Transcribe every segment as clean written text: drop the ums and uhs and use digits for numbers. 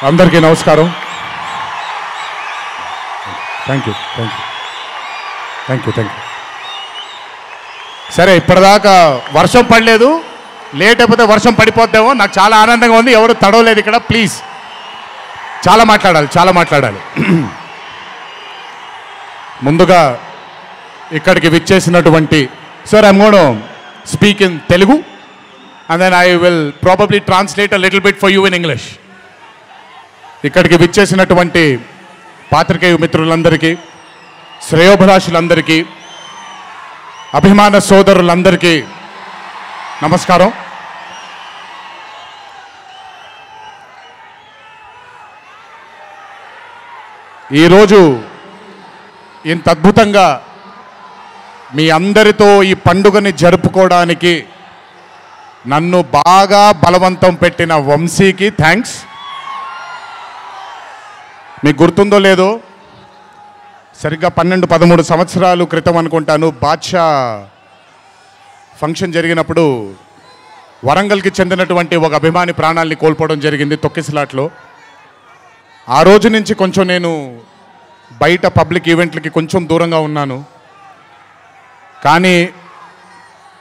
అందరికీ నమస్కారం. Thank you. సరే, ఇప్పటిదాకా వర్షం పడలేదు, లేట్ అయిపోతే వర్షం పడిపోద్దేమో. నాకు చాలా ఆనందంగా ఉంది. ఎవరు తడవలేదు ఇక్కడ. ప్లీజ్, చాలా మాట్లాడాలి. ముందుగా ఇక్కడికి విచ్చేసినటువంటి sir, I'm gonna speak in Telugu and then I will probably translate a little bit for you in English. ఇక్కడికి విచ్చేసినటువంటి పాత్రికేయ మిత్రులందరికీ, శ్రేయోభిలాషులందరికీ, అభిమాన సోదరులందరికీ నమస్కారం. ఈరోజు ఇంత అద్భుతంగా మీ అందరితో ఈ పండుగని జరుపుకోవడానికి నన్ను బాగా బలవంతం పెట్టిన వంశీకి థ్యాంక్స్. మీకు గుర్తుందో లేదో, సరిగ్గా 12-13 సంవత్సరాల క్రితం అనుకుంటాను, బాద్షా ఫంక్షన్ జరిగినప్పుడు వరంగల్కి చెందినటువంటి ఒక అభిమాని ప్రాణాలని కోల్పోవడం జరిగింది తొక్కిసలాట్లో. ఆ రోజు నుంచి కొంచెం నేను బయట పబ్లిక్ ఈవెంట్లకి కొంచెం దూరంగా ఉన్నాను. కానీ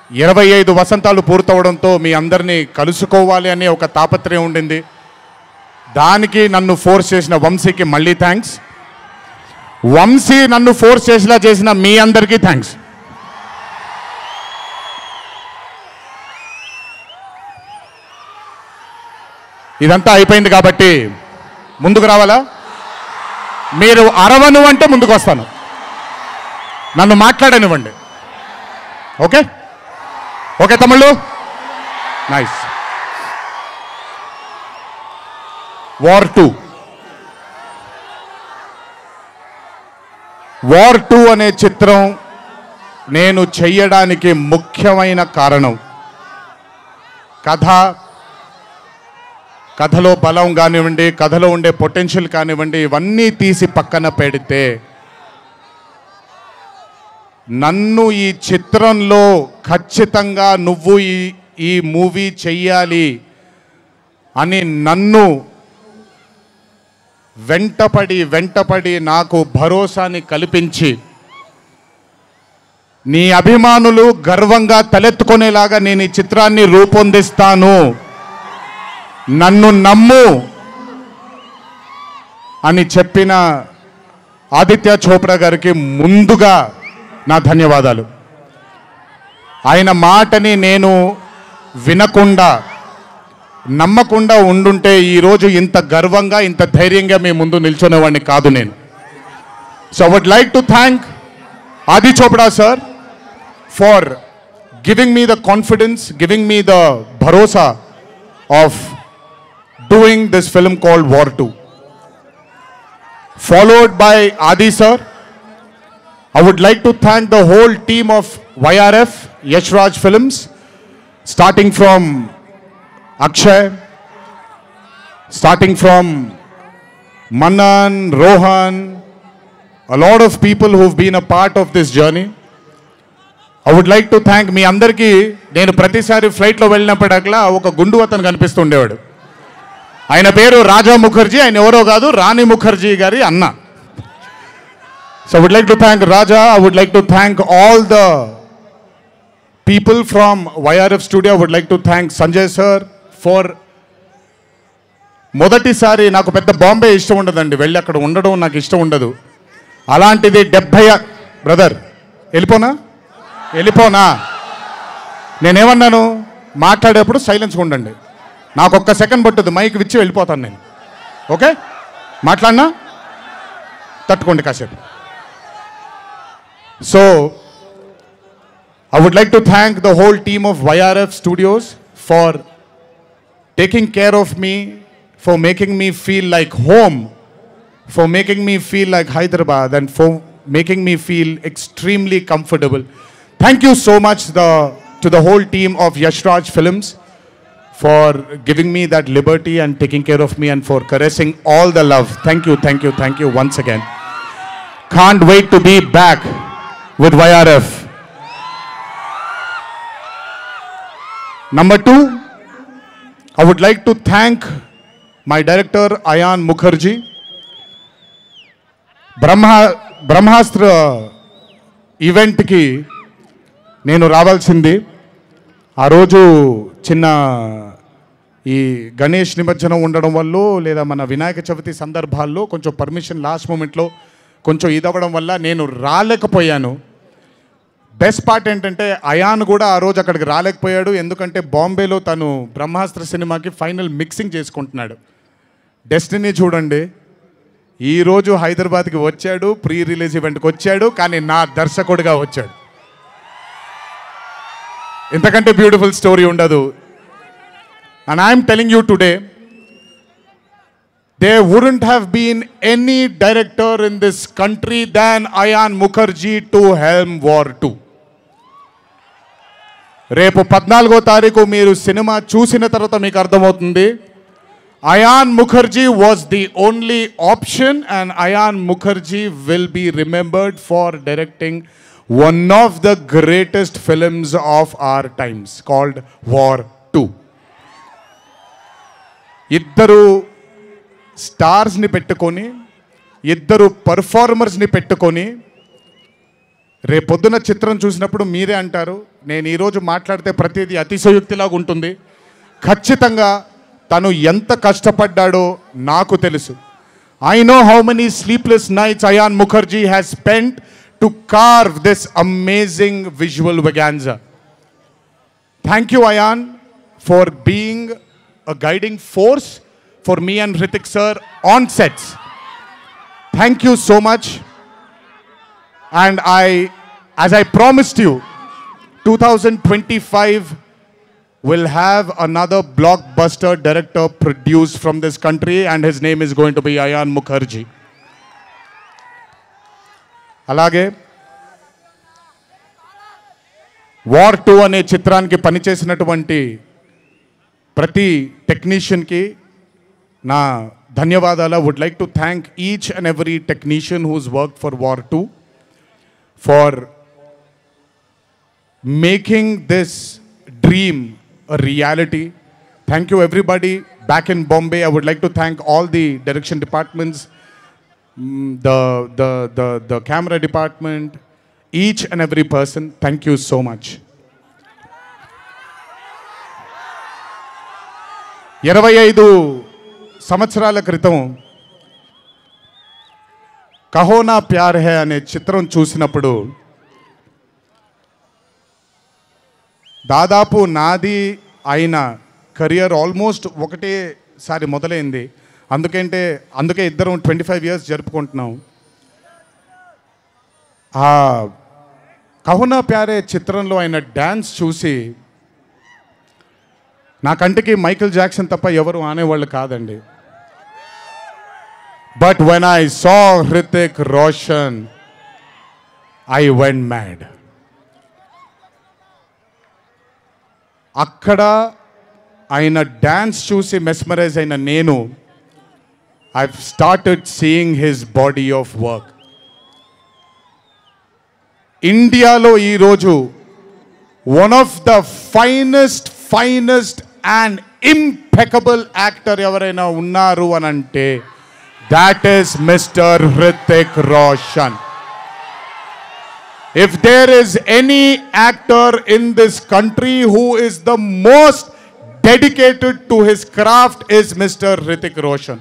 25 వసంతాలు పూర్తవడంతో మీ అందరినీ కలుసుకోవాలి అనే ఒక తాపత్రయం ఉండింది. దానికి నన్ను ఫోర్స్ చేసిన వంశీకి మళ్ళీ థ్యాంక్స్. వంశీ నన్ను ఫోర్స్ చేసేలా చేసిన మీ అందరికీ థ్యాంక్స్. ఇదంతా అయిపోయింది కాబట్టి ముందుకు రావాలా? మీరు అరవను అంటే ముందుకు వస్తాను, నన్ను మాట్లాడనివ్వండి. ఓకే తమ్ముళ్ళు, నైస్. వార్ 2 అనే చిత్రం నేను చెయ్యడానికి ముఖ్యమైన కారణం కథలో బలం కానివ్వండి, కథలో ఉండే పొటెన్షియల్ కానివ్వండి, ఇవన్నీ తీసి పక్కన పెడితే నన్ను ఈ చిత్రంలో ఖచ్చితంగా నువ్వు ఈ మూవీ చెయ్యాలి అని నన్ను వెంటపడి నాకు భరోసాని కల్పించి, నీ అభిమానులు గర్వంగా తలెత్తుకునేలాగా నేను ఈ చిత్రాన్ని రూపొందిస్తాను, నన్ను నమ్ము అని చెప్పిన ఆదిత్య చోప్రా గారికి ముందుగా నా ధన్యవాదాలు. ఆయన మాటని నేను వినకుండా నమ్మకుండా ఉండుంటే ఈరోజు ఇంత గర్వంగా ఇంత ధైర్యంగా మీ ముందు నిల్చునేవాడిని కాదు నేను. So I would like to thank Adi Chopra sir for giving me the confidence, giving me the భరోసా of doing this film called war 2. Followed by Adi sir, I would like to thank the whole team of YRF, Yash Raj Films, starting from Akshay, starting from Manan, Rohan, a lot of people who've been a part of this journey. I would like to thank మీ అందరికీ. నేను ప్రతిసారి ఫ్లైట్లో వెళ్ళినప్పుడల్లా ఒక గుండు అతను కనిపిస్తుండేవాడు. ఆయన పేరు రాజా ముఖర్జీ. ఆయన ఎవరో కాదు, రాణి ముఖర్జీ గారి అన్న. So I would like to thank Raja. I would like to thank all the people from YRF studio. I would like to thank Sanjay sir for మొదటిసారి. నాకు పెద్ద బాంబే ఇష్టం ఉండదండి, వెళ్ళి అక్కడ ఉండడం నాకు ఇష్టం ఉండదు. అలాంటిది 70 బ్రదర్ వెళ్ళిపోనా నేనేమన్నాను, మాట్లాడేప్పుడు సైలెన్స్గా ఉండండి. నాకు ఒక్క సెకండ్ పట్టుద్ది, మైక్ విచ్చి వెళ్ళిపోతాను నేను. ఓకే, మాట్లాడినా తట్టుకోండి కాసేపు. So I would like to thank the whole team of YRF Studios for taking care of me, for making me feel like home, for making me feel like Hyderabad, and for making me feel extremely comfortable. Thank you so much to the whole team of Yash Raj Films for giving me that liberty and taking care of me and for caressing all the love. Thank you once again. Can't wait to be back with YRF. Number 2, I would like to thank my director Ayan Mukherjee. బ్రహ్మాస్త్ర ఈవెంట్కి నేను రావాల్సింది. ఆ రోజు చిన్న ఈ గణేష్ నిమజ్జనం ఉండడం వల్ల లేదా మన వినాయక చవితి సందర్భాల్లో కొంచెం పర్మిషన్ లాస్ట్ మూమెంట్లో కొంచెం ఇదవ్వడం వల్ల నేను రాలేకపోయాను. బెస్ట్ పార్ట్ ఏంటంటే అయాన్ కూడా ఆ రోజు అక్కడికి రాలేకపోయాడు. ఎందుకంటే బాంబేలో తను బ్రహ్మాస్త్ర సినిమాకి ఫైనల్ మిక్సింగ్ చేసుకుంటున్నాడు. డెస్టినీ చూడండి, ఈరోజు హైదరాబాద్కి వచ్చాడు, ప్రీ రిలీజ్ ఈవెంట్కి వచ్చాడు, కానీ నా దర్శకుడిగా వచ్చాడు. ఇంతకంటే బ్యూటిఫుల్ స్టోరీ ఉండదు. And I am telling you today, there wouldn't have been any director in this country than Ayan Mukherjee to helm War 2. రేపు 14వ తారీఖు మీరు సినిమా చూసిన తర్వాత మీకు అర్థమవుతుంది. Ayan Mukherjee was the only option, and Ayan Mukherjee will be remembered for directing one of the greatest films of our times called War 2. ఇద్దరు స్టార్స్ని పెట్టుకొని, ఇద్దరు పర్ఫార్మర్స్ని పెట్టుకొని రేపొద్దున చిత్రం చూసినప్పుడు మీరే అంటారు, నేను ఈరోజు మాట్లాడితే ప్రతిదీ అతిశయోక్తిలాగా ఉంటుంది. ఖచ్చితంగా తను ఎంత కష్టపడ్డాడో నాకు తెలుసు. I know how many sleepless nights Ayan Mukherjee has spent to carve this amazing visual vaganza. Thank you, Ayan, for being a guiding force for me and Hrithik sir on sets. Thank you so much. And as I promised you, 2025 will have another blockbuster director produced from this country, and his name is going to be Ayan Mukherjee. అలాగే War 2 అనే చిత్రానికి పనిచేసినటువంటి ప్రతి టెక్నీషియన్కి నా ధన్యవాదాలు. I would like to thank each and every technician who's worked for War 2 for making this dream a reality. Thank you everybody back in Bombay. I would like to thank all the direction departments, the camera department, each and every person. Thank you so much. 25 సంవత్సరాల క్రితం కహో నా ప్యార్ high అనే చిత్రం చూసినప్పుడు దాదాపు నాది అయిన career almost ఒకటేసారి మొదలైంది. అందుకే ఇద్దరం 25 years జరుపుకుంటున్నాం. ఆ కహో నా ప్యార్ హై చిత్రంలో ఆయన డ్యాన్స్ చూసి నా కంటికి మైకేల్ జాక్సన్ తప్ప ఎవరు ఆనేవాళ్ళు కాదండి. But when I saw Hrithik Roshan I went mad. అక్కడ ఆయన డ్యాన్స్ చూసి మెస్మరైజ్ అయిన నేను I started seeing his body of work. ఇండియాలో ఈరోజు one of the finest and impeccable actor ఎవరైనా ఉన్నారు అని అంటే that is Mr. Hrithik Roshan. If there is any actor in this country who is the most dedicated to his craft is Mr. Hrithik Roshan.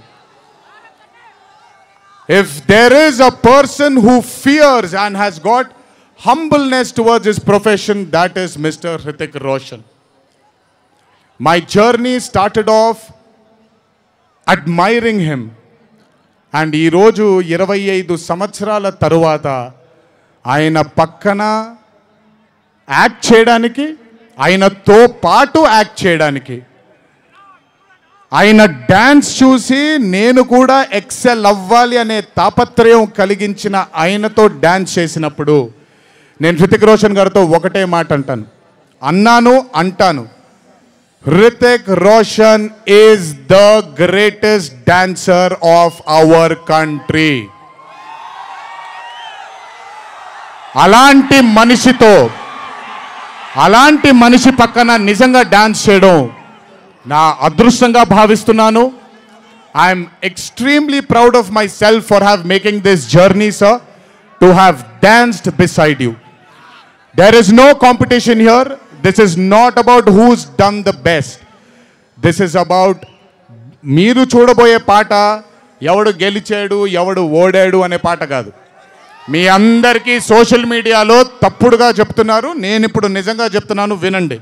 If there is a person who fears and has got humbleness towards his profession, that is Mr. Hrithik Roshan. My journey started off admiring him. And ఈరోజు 25 సంవత్సరాల తరువాత ఆయన పక్కన act చేయడానికి, ఆయనతో పాటు act చేయడానికి, ఆయన డ్యాన్స్ చూసి నేను కూడా ఎక్సెల్ అవ్వాలి అనే తాపత్రయం కలిగించిన ఆయనతో డ్యాన్స్ చేసినప్పుడు నేను హృతిక్ రోషన్ గారితో ఒకటే మాట అంటాను, Hrithik Roshan is the greatest dancer of our country. అలాంటి మనిషి పక్కన నిజంగా డాన్స్ చేయడం నా అదృష్టంగా భావిస్తున్నాను. I'm extremely proud of myself for have making this journey, sir, to have danced beside you. There is no competition here. This is not about who's done the best. This is about మీరు చూడబోయే పాట ఎవడు గెలిచాడు ఎవడు ఓడాడు అనే పాట కాదు. మీ అందరికీ సోషల్ మీడియాలో తప్పుడుగా చెప్తున్నారు, నేను ఇప్పుడు నిజంగా చెప్తున్నాను, వినండి.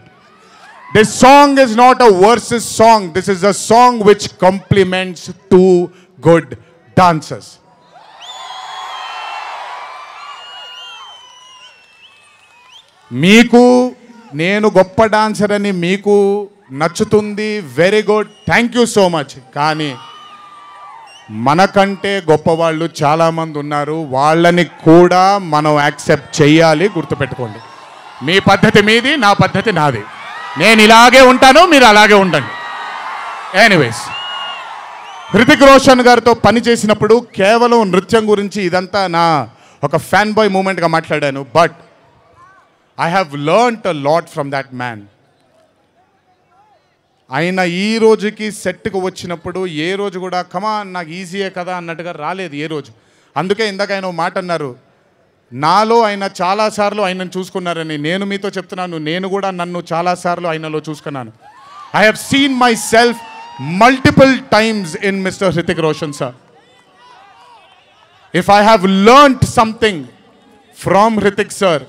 This song is not a versus song. This is a song which compliments too good dancers. మీకు నేను గొప్ప డాన్సర్ అని మీకు నచ్చుతుంది, very good, thank you so much. కానీ మనకంటే గొప్పవాళ్ళు చాలామంది ఉన్నారు, వాళ్ళని కూడా మనం యాక్సెప్ట్ చేయాలి. గుర్తుపెట్టుకోండి, మీ పద్ధతి మీది, నా పద్ధతి నాది. నేను ఇలాగే ఉంటాను, మీరు అలాగే ఉండండి. ఎనీవేస్, హృతిక్ రోషన్ గారితో పని చేసినప్పుడు కేవలం నృత్యం గురించి ఇదంతా నా ఒక ఫ్యాన్ బాయ్ మూమెంట్గా మాట్లాడాను. But I have learned a lot from that man. ఆయన ఈ రోజుకి సెట్కి వచ్చినప్పుడు ఏ రోజు కూడా కమాన్ నాకు ఈజీయే కదా అన్నట్టుగా రాలేదు ఏ రోజు. అందుకే ఇందాక ఆయన మాట అన్నారు, నాలో ఆయన చాలాసార్లు ఆయనను చూసుకున్నారని. నేను మీతో చెప్తున్నాను, నేను కూడా నన్ను చాలాసార్లు ఆయనలో చూసుకున్నాను. I have seen my self multiple times in mister Hrithik Roshan sir. If I have learned something from Hrithik sir,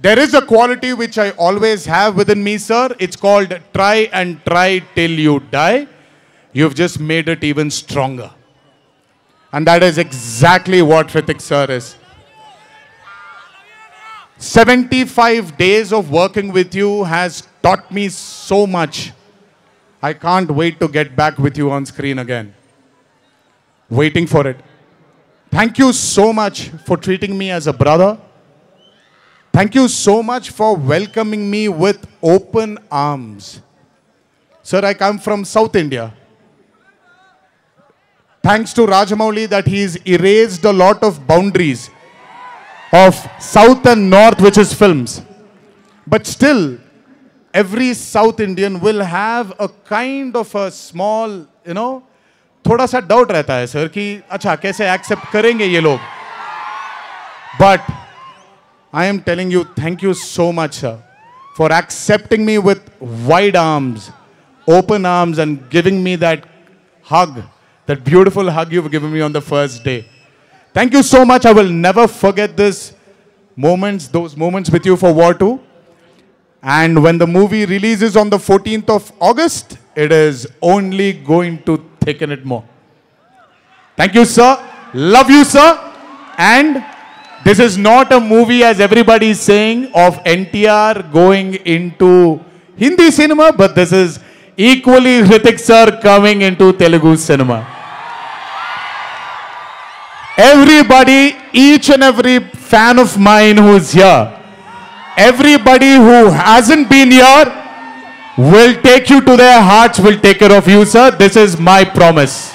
there is a quality which I always have within me, sir. It's called try and try till you die. You've just made it even stronger. And that is exactly what Hritik sir is. 75 days of working with you has taught me so much. I can't wait to get back with you on screen again. Waiting for it. Thank you so much for treating me as a brother. Thank you so much for welcoming me with open arms. Sir, I come from South India. Thanks to Rajamouli that he's erased a lot of boundaries of South and North, which is films. But still, every South Indian will have a kind of a small, थोड़ा सा doubt रहता है sir कि अच्छा कैसे accept करेंगे ये लोग. But I am telling you, thank you so much, sir, for accepting me with wide arms, open arms, and giving me that hug, that beautiful hug you've given me on the first day. Thank you so much. I will never forget those moments with you for War 2. And when the movie releases on the 14th of August, it is only going to thicken it more. Thank you, sir. Love you, sir. And this is not a movie, as everybody is saying, of NTR going into Hindi cinema, but this is equally Hritik sir coming into Telugu cinema. Everybody, each and every fan of mine who is here, everybody who hasn't been here will take you to their hearts, will take care of you, sir. This is my promise.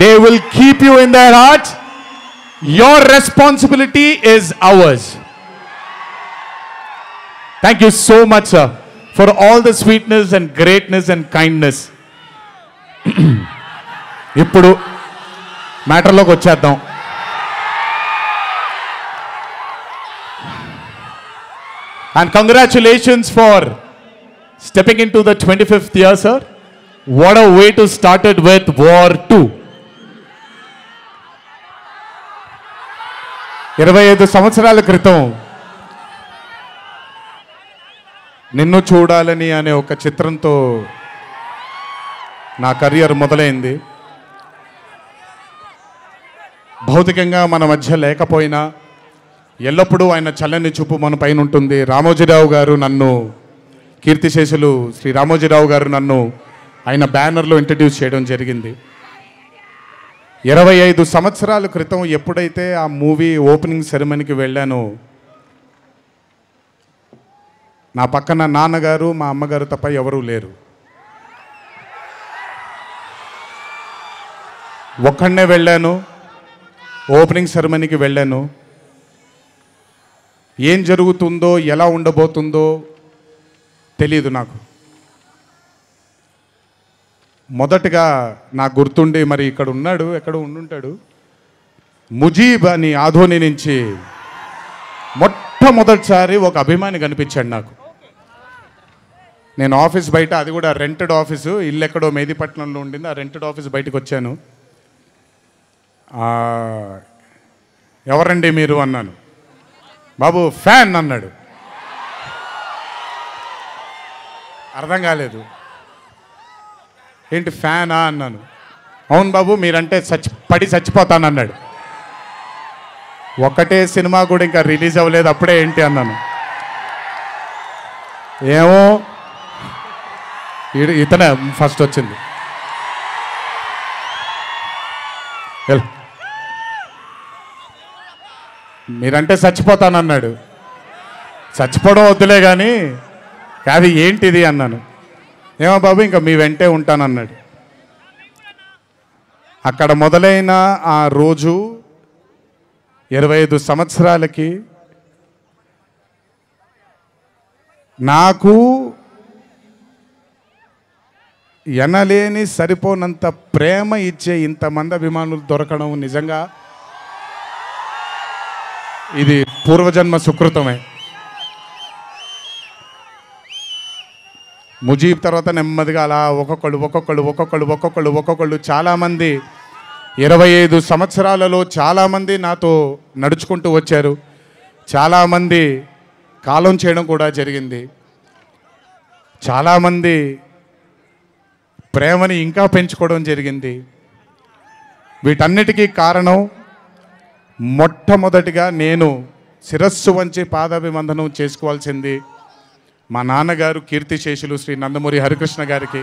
They will keep you in their hearts. Your responsibility is ours. Thank you so much, sir, for all the sweetness and greatness and kindness. ఇప్పుడు మ్యాటర్లోకి వచ్చేద్దాం. And congratulations for stepping into the 25th year, sir. What a way to start it with War 2. 25 సంవత్సరాల క్రితం నిన్ను చూడాలని అనే ఒక చిత్రంతో నా కెరియర్ మొదలైంది. భౌతికంగా మన మధ్య లేకపోయినా ఎల్లప్పుడూ ఆయన చల్లని చూపు మన పైన ఉంటుంది. రామోజీరావు గారు నన్ను, కీర్తిశేషులు శ్రీ రామోజీరావు గారు నన్ను ఆయన బ్యానర్లో ఇంట్రడ్యూస్ చేయడం జరిగింది. 25 సంవత్సరాల క్రితం ఎప్పుడైతే ఆ మూవీ ఓపెనింగ్ సెరమనీకి వెళ్ళానో, నా పక్కన నాన్నగారు మా అమ్మగారు తప్ప ఎవరూ లేరు. ఒక్కడనే వెళ్ళాను, ఓపెనింగ్ సెరమనీకి వెళ్ళాను. ఏం జరుగుతుందో ఎలా ఉండబోతుందో తెలియదు నాకు. మొదటగా నాకు గుర్తుండి, మరి ఇక్కడ ఉన్నాడు, ఎక్కడ ఉండుంటాడు, ముజీబ్ అని ఆధోని నుంచి మొట్టమొదటిసారి ఒక అభిమాని కనిపించాడు నాకు. నేను ఆఫీస్ బయట, అది కూడా రెంటెడ్ ఆఫీసు, ఇల్లు ఎక్కడో మేదిపట్నంలో ఉండింది, ఆ రెంటెడ్ ఆఫీస్ బయటకు వచ్చాను. ఎవరండి మీరు అన్నాను. బాబు ఫ్యాన్ అన్నాడు. అర్థం కాలేదు. ఏంటి ఫ్యానా అన్నాను. అవును బాబు, మీరంటే పడి చచ్చిపోతానన్నాడు. ఒకటే సినిమా కూడా ఇంకా రిలీజ్ అవ్వలేదు, అప్పుడే ఏంటి అన్నాను. ఏమో ఇతనే ఫస్ట్ వచ్చింది. మీరంటే చచ్చిపోతానన్నాడు. చచ్చిపోవడం వద్దులే కానీ కాదు ఏంటిది అన్నాను. ఏమో బాబు ఇంకా మీ వెంటే ఉంటానన్నాడు. అక్కడ మొదలైన ఆ రోజు 25 సంవత్సరాలకి నాకు ఎనలేని సరిపోనంత ప్రేమ ఇచ్చే ఇంతమంది అభిమానులు దొరకడం నిజంగా ఇది పూర్వజన్మ సుకృతమే. ముజీబ్ తర్వాత నెమ్మదిగా అలా ఒక్కొక్కళ్ళు చాలామంది 25 సంవత్సరాలలో చాలామంది నాతో నడుచుకుంటూ వచ్చారు. చాలామంది కాలం చేయడం కూడా జరిగింది. చాలామంది ప్రేమని ఇంకా పెంచుకోవడం జరిగింది. వీటన్నిటికీ కారణం మొట్టమొదటిగా నేను శిరస్సు వంచి పాదాభివందనం చేసుకోవాల్సింది మా నాన్నగారు కీర్తిశేషులు శ్రీ నందమూరి హరికృష్ణ గారికి,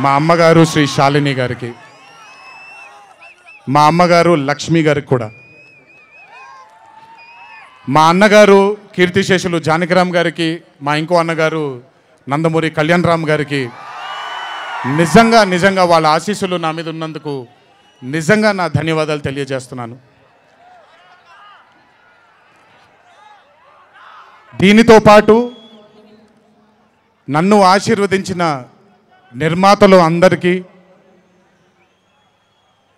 మా అమ్మగారు శ్రీ శాలిని గారికి, మా అమ్మగారు లక్ష్మి గారికి కూడా, మా అన్నగారు కీర్తిశేషులు జానకిరామ్ గారికి, మా ఇంకో అన్నగారు నందమూరి కళ్యాణ్ రామ్ గారికి నిజంగా వాళ్ళ ఆశీస్సులు నా మీద ఉన్నందుకు నిజంగా నా ధన్యవాదాలు తెలియజేస్తున్నాను. దీనితో పాటు నన్ను ఆశీర్వదించిన నిర్మాతలు అందరికీ,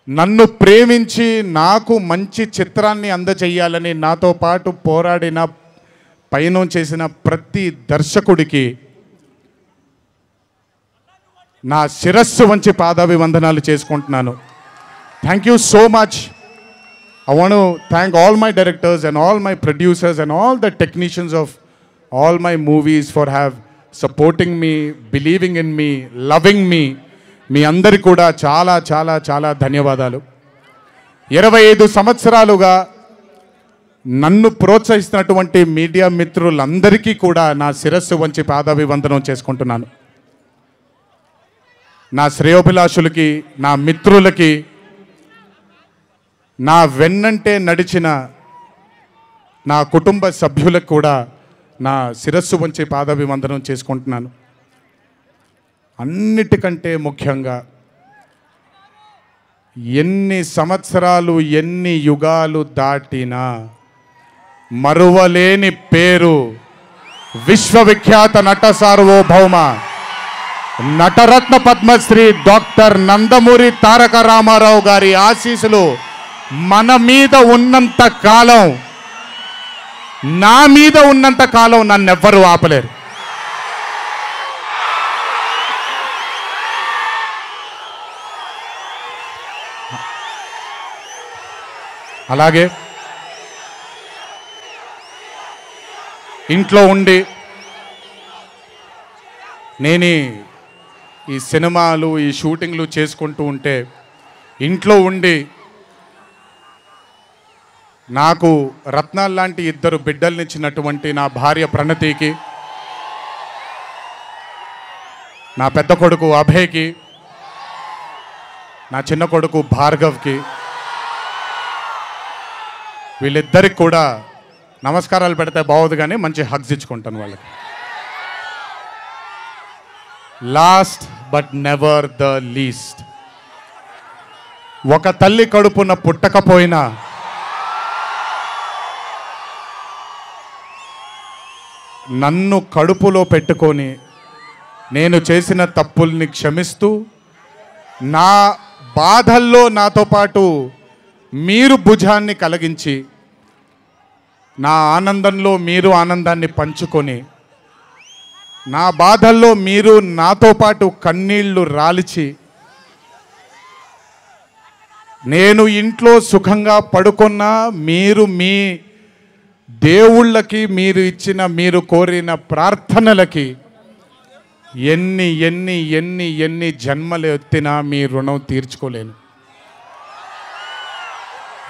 నన్ను ప్రేమించి నాకు మంచి చిత్రాన్ని అందజేయాలని నాతో పాటు పోరాడిన పయనం చేసిన ప్రతి దర్శకుడికి నా శిరస్సు వంచి పాదాభివందనాలు చేసుకుంటున్నాను. Thank you so much. I want to thank all my directors and all my producers and all the technicians of all my movies for supporting me, believing in me, loving me. మీ అందరికీ కూడా చాలా చాలా చాలా ధన్యవాదాలు. 25 సంవత్సరాలుగా నన్ను ప్రోత్సహిస్తున్నటువంటి media మిత్రులందరికీ కూడా నా శిరస్సు వంచి పాదాభివందనం చేసుకుంటున్నాను. నా శ్రేయోభిలాషులకి, నా మిత్రులకి, నా వెన్నంటే నడిచిన నా కుటుంబ సభ్యులకు కూడా నా శిరస్సు వంచి పాదాభివందనం చేసుకుంటున్నాను. అన్నిటికంటే ముఖ్యంగా ఎన్ని సంవత్సరాలు ఎన్ని యుగాలు దాటినా మరువలేని పేరు విశ్వవిఖ్యాత నట సార్వభౌమ నటరత్న పద్మశ్రీ డాక్టర్ నందమూరి తారక రామారావు గారి ఆశీస్సులు మన మీద ఉన్నంత కాలం, నా మీద ఉన్నంత కాలం నన్నెవ్వరూ ఆపలేరు. అలాగే ఇంట్లో ఉండి నేను ఈ సినిమాలు ఈ షూటింగ్లు చేసుకుంటూ ఉంటే, ఇంట్లో ఉండి నాకు రత్నాలు లాంటి 2 బిడ్డల్నిచ్చినటువంటి నా భార్య ప్రణతికి, నా పెద్ద కొడుకు అభయ్కి, నా చిన్న కొడుకు భార్గవ్కి, వీళ్ళిద్దరికి కూడా నమస్కారాలు పెడితే బాగోదు కానీ మంచి హగ్స్ ఇచ్చుకుంటాను వాళ్ళకి. Last but never the least, ఒక తల్లి కడుపున పుట్టకపోయినా నన్ను కడుపులో పెట్టుకొని నేను చేసిన తప్పుల్ని క్షమిస్తూ నా బాధల్లో నాతో పాటు మీరు భుజాన్ని కలిగించి నా ఆనందంలో మీరు ఆనందాన్ని పంచుకొని నా బాధల్లో మీరు నాతో పాటు కన్నీళ్లు రాల్చి నేను ఇంట్లో సుఖంగా పడుకున్నా మీరు మీ దేవుళ్ళకి మీరు ఇచ్చిన మీరు కోరిన ప్రార్థనలకి ఎన్ని ఎన్ని ఎన్ని ఎన్ని జన్మలు ఎత్తినా మీ రుణం తీర్చుకోలేను.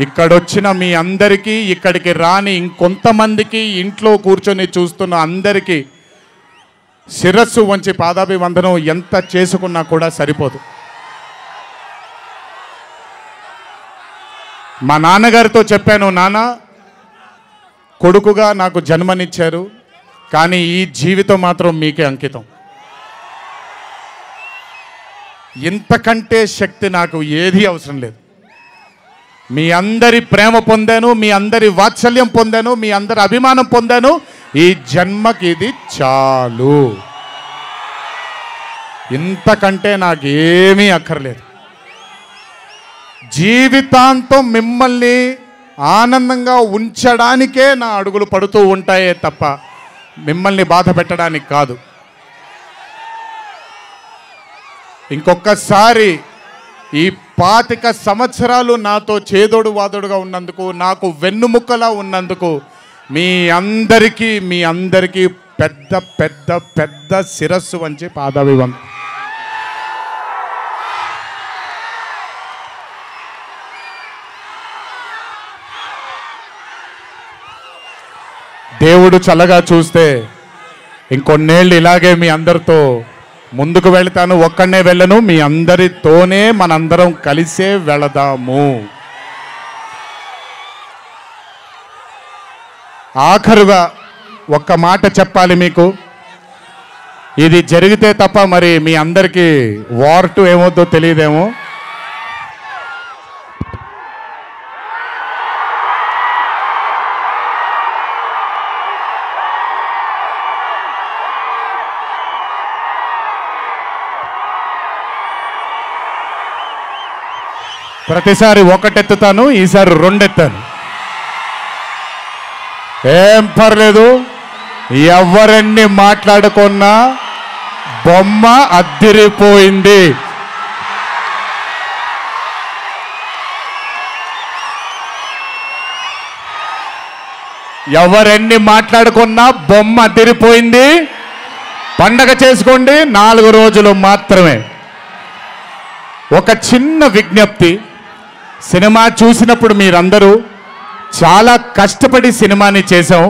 ఇక్కడొచ్చిన మీ అందరికీ, ఇక్కడికి రాని ఇంకొంతమందికి, ఇంట్లో కూర్చొని చూస్తున్న అందరికీ శిరస్సు వంచి పాదాభివందనం ఎంత చేసుకున్నా కూడా సరిపోదు. మా నాన్నగారితో చెప్పాను, నాన్న కొడుకుగా నాకు జన్మనిచ్చారు, కానీ ఈ జీవితం మాత్రం మీకే అంకితం. ఇంతకంటే శక్తి నాకు ఏది అవసరం లేదు. మీ అందరి ప్రేమ పొందాను, మీ అందరి వాత్సల్యం పొందాను, మీ అందరి అభిమానం పొందాను. ఈ జన్మకి ఇది చాలు. ఇంతకంటే నాకేమీ అక్కర్లేదు. జీవితాంతం మిమ్మల్ని ఆనందంగా ఉంచడానికే నా అడుగులు పడుతూ ఉంటాయే తప్ప మిమ్మల్ని బాధ పెట్టడానికి కాదు. ఇంకొకసారి ఈ 25 సంవత్సరాలు నాతో చేదోడు వాదోడుగా ఉన్నందుకు, నాకు వెన్నుముక్కలా ఉన్నందుకు మీ అందరికీ పెద్ద పెద్ద పెద్ద శిరస్సు వంచి పాదాభివందనం. దేవుడు చల్లగా చూస్తే ఇంకొన్నేళ్ళు ఇలాగే మీ అందరితో ముందుకు వెళ్తాను. ఒక్కడనే వెళ్ళను, మీ అందరితోనే మనందరం కలిసే వెళదాము. ఆఖరుగా ఒక్క మాట చెప్పాలి మీకు. ఇది జరిగితే తప్ప మరి మీ అందరికీ వార్ 2 ఏమవుతుందో తెలియదేమో. ప్రతిసారి ఒకటెత్తుతాను, ఈసారి 2 ఎత్తాను. ఏం పర్లేదు, ఎవరెన్ని మాట్లాడుకున్నా బొమ్మ అద్దిరిపోయింది. ఎవరెన్ని మాట్లాడుకున్నా బొమ్మ అద్దిరిపోయింది. పండగ చేసుకోండి, 4 రోజులు మాత్రమే. ఒక చిన్న విజ్ఞప్తి, సినిమా చూసినప్పుడు మీరందరూ చాలా కష్టపడి సినిమాని చేసాం.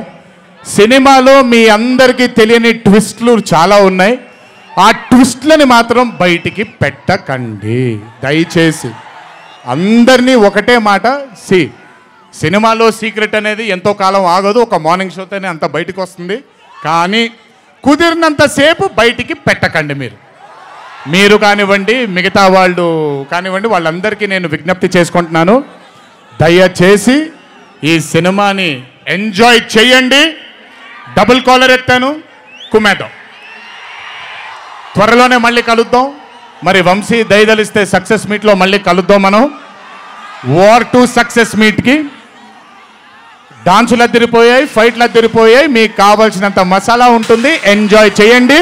సినిమాలో మీ అందరికీ తెలియని ట్విస్ట్లు చాలా ఉన్నాయి. ఆ ట్విస్ట్లని మాత్రం బయటికి పెట్టకండి దయచేసి. అందరినీ ఒకటే మాట, సినిమాలో సీక్రెట్ అనేది ఎంతో కాలం ఆగదు, ఒక మార్నింగ్ షోతోనే అంత బయటకు వస్తుంది. కానీ కుదిరినంతసేపు బయటికి పెట్టకండి. మీరు కానివ్వండి, మిగతా వాళ్ళు కానివ్వండి, వాళ్ళందరికీ నేను విజ్ఞప్తి చేసుకుంటున్నాను, దయచేసి ఈ సినిమాని ఎంజాయ్ చేయండి. డబుల్ కాలర్ ఎత్తాను, కుమ్మేద్దాం. త్వరలోనే మళ్ళీ కలుద్దాం. మరి వంశీ దయదలిస్తే సక్సెస్ మీట్లో మళ్ళీ కలుద్దాం. మనం వార్ 2 సక్సెస్ మీట్కి డాన్సులు అద్దరిపోయాయి, ఫైట్లు అద్దరిపోయాయి. మీకు కావాల్సినంత మసాలా ఉంటుంది, ఎంజాయ్ చేయండి.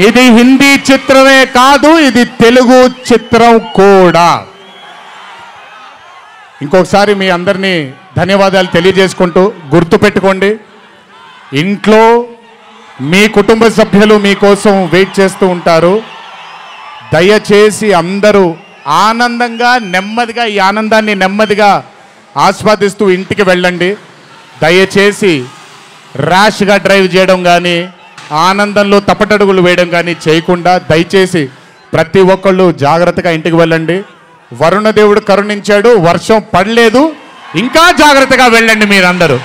ఇది హిందీ చిత్రమే కాదు, ఇది తెలుగు చిత్రం కూడా. ఇంకొకసారి మీ అందరినీ ధన్యవాదాలు తెలియజేసుకుంటూ, గుర్తుపెట్టుకోండి, ఇంట్లో మీ కుటుంబ సభ్యులు మీకోసం వెయిట్ చేస్తూ ఉంటారు. దయచేసి అందరూ ఆనందంగా నెమ్మదిగా ఈ ఆనందాన్ని నెమ్మదిగా ఆస్వాదిస్తూ ఇంటికి వెళ్ళండి. దయచేసి ర్యాష్గా డ్రైవ్ చేయడం కానీ, ఆనందంలో తప్పటడుగులు వేయడం కానీ చేయకుండా దయచేసి ప్రతి ఒక్కళ్ళు జాగ్రత్తగా ఇంటికి వెళ్ళండి. వరుణదేవుడు కరుణించాడు, వర్షం పడలేదు, ఇంకా జాగ్రత్తగా వెళ్ళండి మీరందరూ.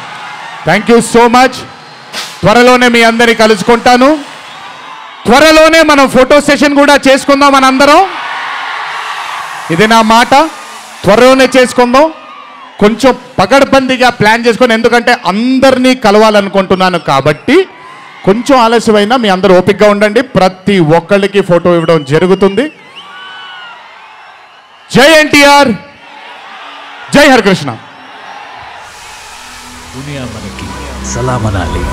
Thank you so much. త్వరలోనే మీ అందరినీ కలుసుకుంటాను. త్వరలోనే మనం ఫోటో సెషన్ కూడా చేసుకుందాం మనందరం. ఇది నా మాట, త్వరలోనే చేసుకుందాం. కొంచెం పగడ్బందీగా ప్లాన్ చేసుకొని, ఎందుకంటే అందరినీ కలవాలనుకుంటున్నాను కాబట్టి కొంచెం ఆలస్యమైనా మీ అందరూ ఓపికగా ఉండండి. ప్రతి ఒక్కళ్ళకి ఫోటో ఇవ్వడం జరుగుతుంది. జై ఎన్టీఆర్, జై హరికృష్ణ. దునియా మనకి సలాం అనాలి.